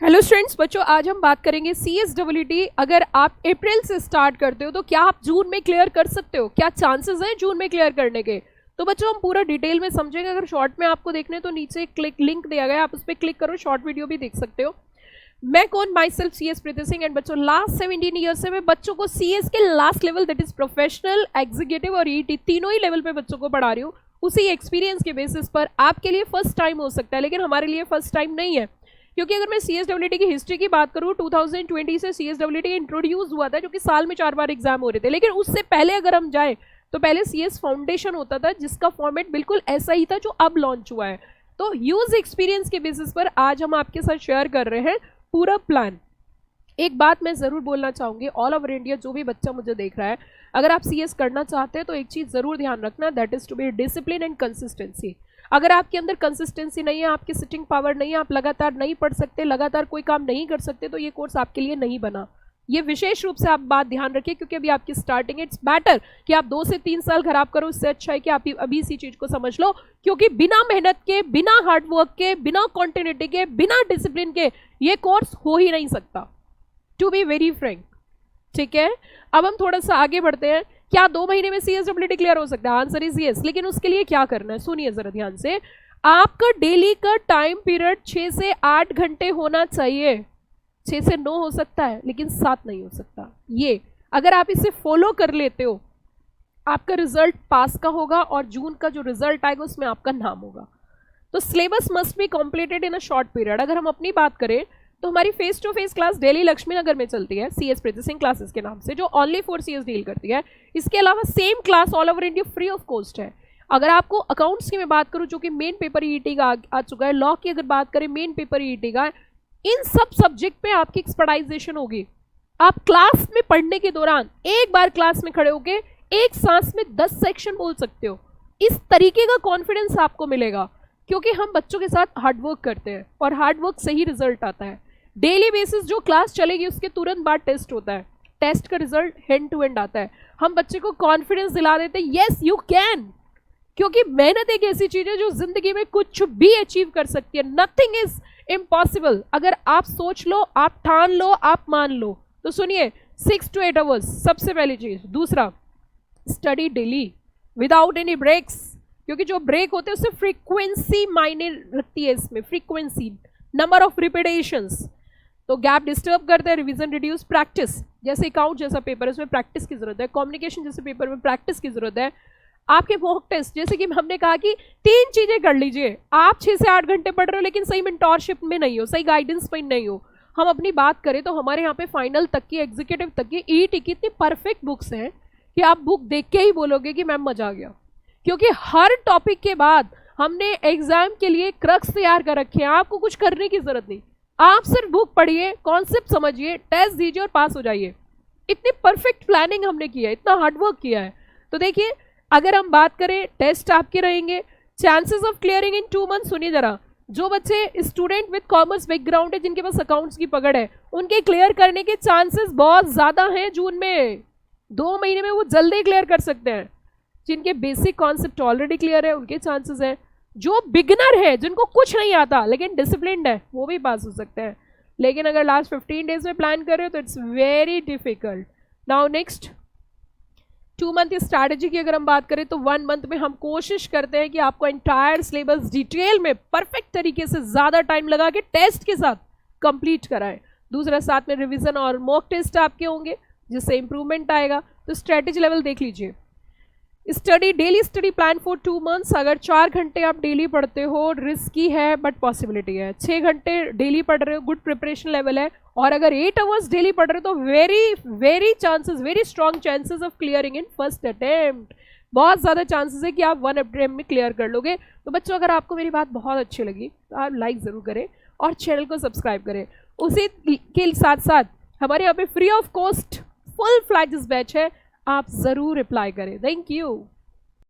Hello students, बच्चों आज हम बात करेंगे CSWT। अगर आप अप्रैल से स्टार्ट करते हो तो क्या आप जून में क्लियर कर सकते हो? क्या चांसेस हैं जून में क्लियर करने के? तो बच्चों हम पूरा डिटेल में समझेंगे। अगर शॉर्ट में आपको देखने हैं तो नीचे क्लिक लिंक दिया गया है, आप उस पर क्लिक करो, शॉर्ट वीडियो भी देख सकते हो। मैं कौन, my self CS Preeti Singh. And बच्चों लास्ट 17 ईयर्स से मैं बच्चों को CS के last level that is professional, executive और ET तीनों ही लेवल पे बच्चों को पढ़ा रही हूँ। उसी एक्सपीरियंस के बेसिस पर आपके लिए फर्स्ट टाइम हो सकता है, लेकिन हमारे लिए फर्स्ट टाइम नहीं है। क्योंकि अगर मैं CSWT की हिस्ट्री की बात करूं, 2020 से CSWT इंट्रोड्यूस हुआ था, जो कि साल में 4 बार एग्जाम हो रहे थे। लेकिन उससे पहले अगर हम जाएं तो पहले CS फाउंडेशन होता था, जिसका फॉर्मेट बिल्कुल ऐसा ही था जो अब लॉन्च हुआ है। तो यूज एक्सपीरियंस के बेसिस पर आज हम आपके साथ शेयर कर रहे हैं पूरा प्लान। एक बात मैं जरूर बोलना चाहूंगी, ऑल ओवर इंडिया जो भी बच्चा मुझे देख रहा है, अगर आप CS करना चाहते हैं तो एक चीज जरूर ध्यान रखना, that is to be discipline and consistency. अगर आपके अंदर कंसिस्टेंसी नहीं है, आपकी सिटिंग पावर नहीं है, आप लगातार नहीं पढ़ सकते, लगातार कोई काम नहीं कर सकते, तो ये कोर्स आपके लिए नहीं बना। ये विशेष रूप से आप बात ध्यान रखिए, क्योंकि अभी आपकी स्टार्टिंग, इट्स बेटर कि आप 2 से 3 साल खराब करो, उससे अच्छा है कि आप अभी इसी चीज को समझ लो। क्योंकि बिना मेहनत के, बिना हार्डवर्क के, बिना कॉन्टिन्यूटी के, बिना डिसिप्लिन के ये कोर्स हो ही नहीं सकता, टू बी वेरी फ्रैंक। ठीक है, अब हम थोड़ा सा आगे बढ़ते हैं। क्या 2 महीने में CSWT क्लियर हो सकता है? Answer is yes. लेकिन उसके लिए क्या करना है, सुनिए जरा ध्यान से। आपका डेली का टाइम पीरियड 6 से 8 घंटे होना चाहिए। 6 से 9 हो सकता है, लेकिन 7 नहीं हो सकता। ये अगर आप इसे फॉलो कर लेते हो, आपका रिजल्ट पास का होगा और जून का जो रिजल्ट आएगा उसमें आपका नाम होगा। तो syllabus must be completed in a short period. अगर हम अपनी बात करें तो हमारी face to face class daily Laxmi Nagar में चलती है, CS प्रीति सिंह क्लासेस के नाम से, जो ओनली फॉर CS डील करती है। इसके अलावा same class all over India free of cost है। अगर आपको अकाउंट्स की मैं बात करूं, जो कि मेन पेपर EET का आ चुका है, लॉ की अगर बात करें मेन पेपर EET का, इन सब सब्जेक्ट पे आपकी एक्सपर्टाइजेशन होगी। आप क्लास में पढ़ने के दौरान एक बार क्लास में खड़े होके एक सांस में 10 सेक्शन बोल सकते हो। इस तरीके का कॉन्फिडेंस आपको मिलेगा, क्योंकि हम बच्चों के साथ हार्डवर्क करते हैं और हार्डवर्क से ही रिजल्ट आता है। डेली बेसिस जो क्लास चलेगी उसके तुरंत बाद टेस्ट होता है, टेस्ट का रिजल्ट हैंड टू हैंड आता है। हम बच्चे को कॉन्फिडेंस दिला देते हैं, यस यू कैन। क्योंकि मेहनत एक ऐसी चीज है जो जिंदगी में कुछ भी अचीव कर सकती है, नथिंग इज इम्पॉसिबल। अगर आप सोच लो, आप ठान लो, आप मान लो। तो सुनिए, 6 to 8 आवर्स सबसे पहली चीज। दूसरा, study daily without any breaks, क्योंकि जो ब्रेक होते हैं उससे फ्रीक्वेंसी मायने रखती है। इसमें फ्रीक्वेंसी, नंबर ऑफ रिपीटेशंस, तो गैप डिस्टर्ब करते हैं। Revision, reduce, practice. जैसे अकाउंट जैसा पेपर है उसमें प्रैक्टिस की जरूरत है, कम्युनिकेशन जैसे पेपर में प्रैक्टिस की जरूरत है। आपके मॉक टेस्ट, जैसे कि हमने कहा कि 3 चीजें कर लीजिए। आप 6 से 8 घंटे पढ़ रहे हो, लेकिन सही मेंटोरशिप में नहीं हो, सही गाइडेंस में नहीं हो। हम अपनी बात करें तो हमारे यहाँ पे फाइनल तक की, एग्जीक्यूटिव तक की, EET की इतनी परफेक्ट बुक्स हैं कि आप बुक देख के ही बोलोगे कि मैम मजा आ गया। क्योंकि हर टॉपिक के बाद हमने एग्जाम के लिए क्रक्स तैयार कर रखे हैं। आपको कुछ करने की जरूरत नहीं, आप सिर्फ बुक पढ़िए, कॉन्सेप्ट समझिए, टेस्ट दीजिए और पास हो जाइए। इतनी परफेक्ट प्लानिंग हमने किया है, इतना हार्डवर्क किया है। तो देखिए, अगर हम बात करें, टेस्ट आपके रहेंगे, chances of clearing in 2 month. सुनिए जरा, जो बच्चे स्टूडेंट विद कॉमर्स बैकग्राउंड है, जिनके पास अकाउंट्स की पकड़ है, उनके क्लियर करने के चांसेस बहुत ज्यादा हैं जून में। 2 महीने में वो जल्दी क्लियर कर सकते हैं। जिनके बेसिक कॉन्सेप्ट ऑलरेडी क्लियर है उनके चांसेस है। जो बिगनर है, जिनको कुछ नहीं आता लेकिन डिसिप्लिन्ड है, वो भी पास हो सकते हैं। लेकिन अगर लास्ट 15 डेज में प्लान कर रहे हो तो it's very difficult. Now next, 2 month strategy की अगर हम बात करें तो 1 मंथ में हम कोशिश करते हैं कि आपको एंटायर सिलेबस डिटेल में परफेक्ट तरीके से ज्यादा टाइम लगा के टेस्ट के साथ कंप्लीट कराएं। दूसरा, साथ में रिवीजन और मॉक टेस्ट आपके होंगे, जिससे इंप्रूवमेंट आएगा। तो स्ट्रेटेजी लेवल देख लीजिए। Study, daily study plan for 2 months. अगर 4 घंटे आप डेली पढ़ते हो, रिस्की है बट पॉसिबिलिटी है। 6 घंटे डेली पढ़ रहे हो, गुड प्रिपरेशन लेवल है। और अगर 8 आवर्स डेली पढ़ रहे हो तो very chances, very strong chances of clearing in first attempt. बहुत ज्यादा चांसेस है कि आप 1 अटेम्प्ट में क्लियर कर लोगे। तो बच्चों, अगर आपको मेरी बात बहुत अच्छी लगी तो आप लाइक जरूर करें और चैनल को सब्सक्राइब करें। उसी के साथ साथ हमारे यहाँ पे free of cost full fledged batch है, आप जरूर अप्लाई करें। Thank you.